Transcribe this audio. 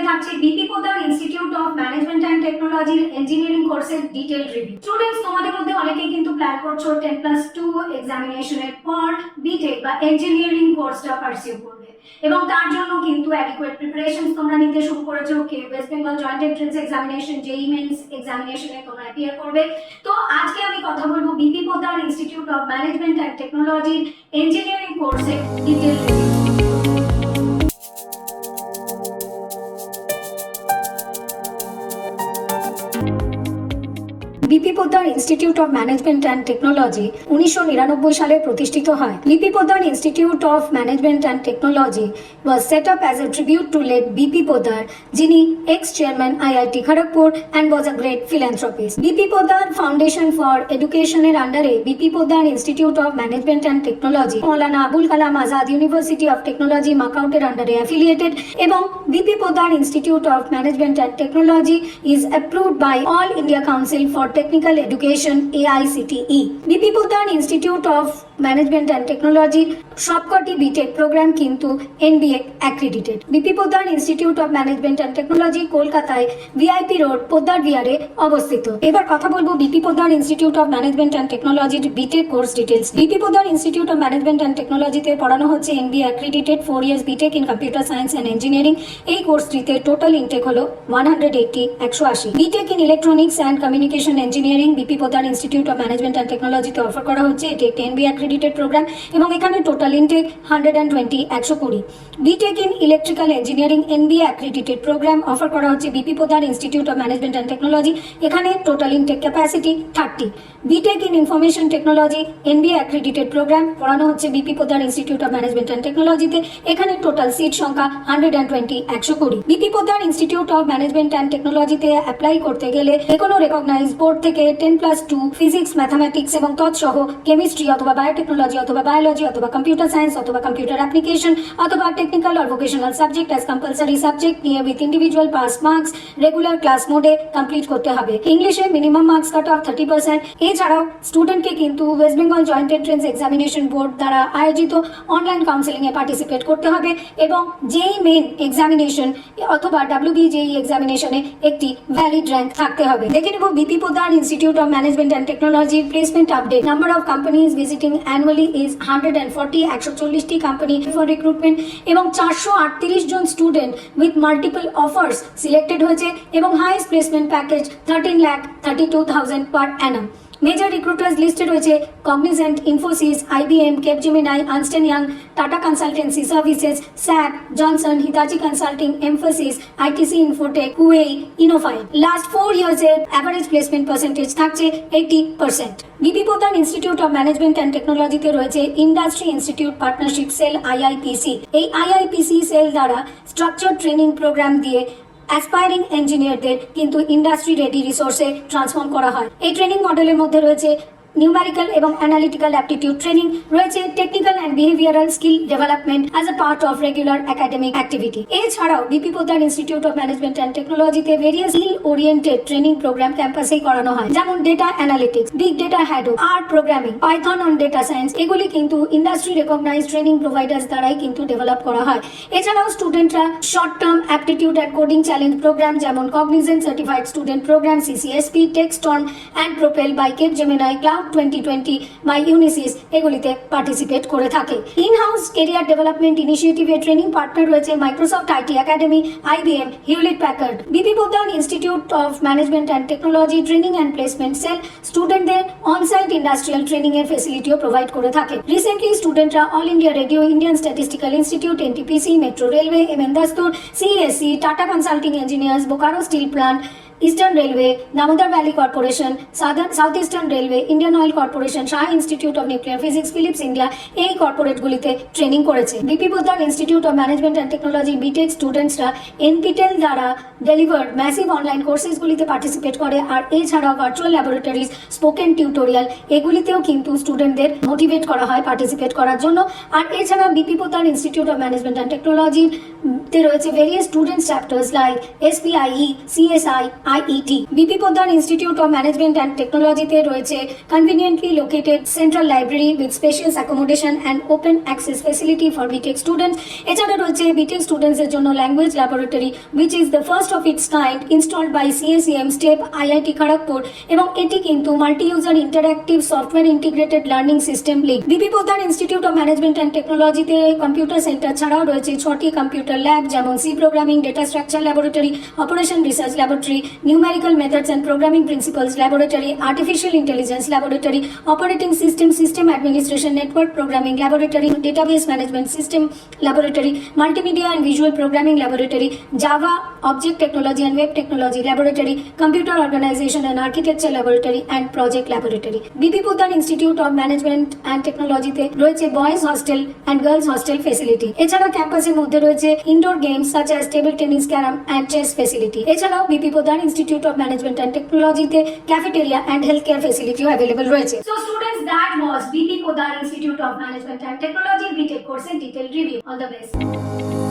থাকছে BP Poddar institute of management and টেকনোলজির engineering কোর্সের ডিটেইল রিভিউ। স্টুডেন্টস, তোমাদের মধ্যে অনেকেই কিন্তু প্ল্যান করছো 10+2 এক্সামিনেশনের পর বিটেক বা ইঞ্জিনিয়ারিং কোর্সটা পারসিউ করবে, এবং তার জন্য কিন্তু অ্যাডিকুয়েট প্রিপারেশনস তোমরা নিতে শুরু করেছো। West Bengal joint entrance examination, JEE mains এক্সামিনেশনে তোমরা অ্যাপিয়ার করবে। তো আজকে আমি কথা বলবো BP Poddar institute of management and টেকনোলজির ইঞ্জিনিয়ারিং কোর্সের detail review. BP Poddar institute of management and technology 1999 সালে প্রতিষ্ঠিত হয়। BP Poddar institute of management and technology was set up as a tribute to late BP Poddar, যিনি ex-chairman IIT Kharagpur and was a great philanthropist. BP Poddar foundation for এডুকেশনের আন্ডারে BP Poddar institute of management and technology Maulana Abul Kalam Azad university of technology মাকাউটের আন্ডারে affiliated, এবং BP Poddar institute of management and technology is approved by All India Council for Technical Education AICTE. BP Poddar institute of management and technology সবকটি BTech programme কিন্তু NBA accredited. BP Poddar institute of management and technology কলকাতায় VIP road Poddar বিহারে অবস্থিত। এবার কথা বলবো BP Poddar institute of management and টেকনোলজির BTech course details. BP Poddar institute of management and টেকনোলজিতে পড়ানো হচ্ছে NBA accredited 4 years BTech in computer science and engineering. এই কোর্সটিতে টোটাল ইনটেক হলো 180 BTech in electronics and communication engineering BP Poddar institute of management and টেকনোলজিতে offer করা হচ্ছে। এটি একটি এনবিএ অ্যাক্রিডিটেড প্রোগ্রাম এবং এখানে total intake 120 BTech in electrical engineering NBA accredited programme offer করা হচ্ছে BP Poddar institute of management and technology. এখানে total intake capacity 30। BTech in information technology NBA accredited programme পড়ানো হচ্ছে BP Poddar institute of management and টেকনোলজিতে। এখানে total seat সংখ্যা 120 BP Poddar institute of management and টেকনোলজিতে apply করতে গেলে যেকোনো রেকগনাইজড বোর্ড থেকে 10+2 ফিজিক্স, ম্যাথামেটিক্স এবং তৎসহ কেমিস্ট্রি অথবা বায়োটেকনোলজি অথবা বায়োলজি অথবা কম্পিউটার সায়েন্স অথবা কম্পিউটার অ্যাপ্লিকেশন অথবা technical or vocational subject as compulsory subject নিয়ে with individual pass marks regular class মোডে কমপ্লিট করতে হবে। ইংলিশে মিনিমাম মার্কস কাট অফ 30%। এছাড়াও স্টুডেন্টকে কিন্তু West Bengal joint entrance examination board দ্বারা আয়োজিত অনলাইন কাউন্সেলিং এ পার্টিসিপেট করতে হবে এবং জেইই মেন এক্সামিনেশন অথবা WBJEE এক্সামিনেশনে একটি ভ্যালিড র্যাঙ্ক থাকতে হবে। দেখে নেব BP Poddar institute of management and technology placement update. Number of companies visiting annually is 140, 140টি কোম্পানি ফর রিক্রুটমেন্ট এবং 438 জন student with multiple offers selected হয়েছে এবং highest placement package 13,32,000 per annum. Major recruiters লিস্টে রয়েছে Cognizant, Infosys, IBM, Capgemini, Ernst and Young, Tata consultancy services, SAP, Johnson, Hitachi consulting, Mphasis, ITC Infotech, Huawei, ইনোফাইল। Last 4 ইয়ার্সের average placement percentage থাকছে 80%। BP Poddar institute of management and টেকনোলজিতে রয়েছে industry institute partnership cell IIPC। এই IIPC cell দ্বারা structure training programme দিয়ে aspiring ইঞ্জিনিয়ারদের কিন্তু ইন্ডাস্ট্রি রেডি রিসোর্সে ট্রান্সফর্ম করা হয়। এই ট্রেনিং মডেলের মধ্যে রয়েছে নিউমেরিক্যাল এবং অ্যানালিটিক্যাল অ্যাপটিটিউড ট্রেনিং, রয়েছে technical and behavioural skill development as a part of regular academic activity. এছাড়াও BP Poddar institute of management and টেকনোলজিতে various skill oriented training programme ক্যাম্পাসেই করানো হয়, যেমন data analytics, big data Hadoop, art programming, Python on data science. এগুলি কিন্তু industry recognise training providers দ্বারাই কিন্তু ডেভেলপ করা হয়। এছাড়াও স্টুডেন্টরা short term aptitude and coding challenge programme যেমন Cognizant certified student programme CCSP, Textron and propel by Capgemini, cloud 2020 by Unisys এগুলিতে পার্টিসিপেট করে থাকে। ইন হাউস কেরিয়ার ডেভেলপমেন্ট ইনিশিয়েটিভে ট্রেনিং পার্টনার রয়েছে Microsoft IT academy, IBM, Hewlett Packard. BP Poddar institute of management and technology training and placement cell স্টুডেন্টদের onsite industrial training এর ফেসিলিটিও provide করে থাকে। রিসেন্টলি স্টুডেন্টরা All India Radio, Indian statistical institute, NTPC, metro railway, MM Dastur, CESC, Tata consulting engineers, Bokaro steel plant, eastern railway, Damodar valley corporation, south eastern railway, Indian oil corporation, Saha institute of nuclear physics, Philips India এই কর্পোরেটগুলিতে training করেছে। BP Poddar institute of management and technology BTech স্টুডেন্টসরা NPTEL দ্বারা delivered massive online কোর্সেসগুলিতে participate করে, আর এছাড়াও virtual laboratories, spoken tutorial এগুলিতেও কিন্তু স্টুডেন্টদের মোটিভেট করা হয় পার্টিসিপেট করার জন্য। আর এছাড়া B P Poddar institute of management and technology তে রয়েছে various students chapters like SPIE, CSI, IET. B P Poddar institute of management and টেকনোলজিতে রয়েছে conveniently located central library with spacious accommodation and open access facility for BTech students. এছাড়া রয়েছে BTech স্টুডেন্টসের জন্য language laboratory which is the first of its kind installed by CSEM step IIT Kharagpur, এবং এটি কিন্তু multi user interactive software integrated learning system link. B P Poddar institute of management and টেকনোলজিতে computer centre ছাড়াও রয়েছে 6টি কম্পিউটার ল্যাব, যেমন C programming, data structure laboratory, operation research laboratory, numerical methods and programming principles laboratory, artificial intelligence laboratory, operating system system administration network programming laboratory, database management system laboratory, multimedia and visual programming laboratory, Java, object technology and web technology laboratory, computer organisation and architecture laboratory and project laboratory. B P Poddar institute of management and টেকনোলজিতে রয়েছে boys hostel and girls hostel facility. এছাড়া ক্যাম্পাসের মধ্যে রয়েছে indoor games such as table tennis, carrom and chess facility. এছাড়াও BP Poddar institute of management and টেকনোলজিতে cafeteria and health care ফেসিলিটিও available রয়েছে। So students, that was BP Poddar institute of management and technology BTech course in detailed review. All the best.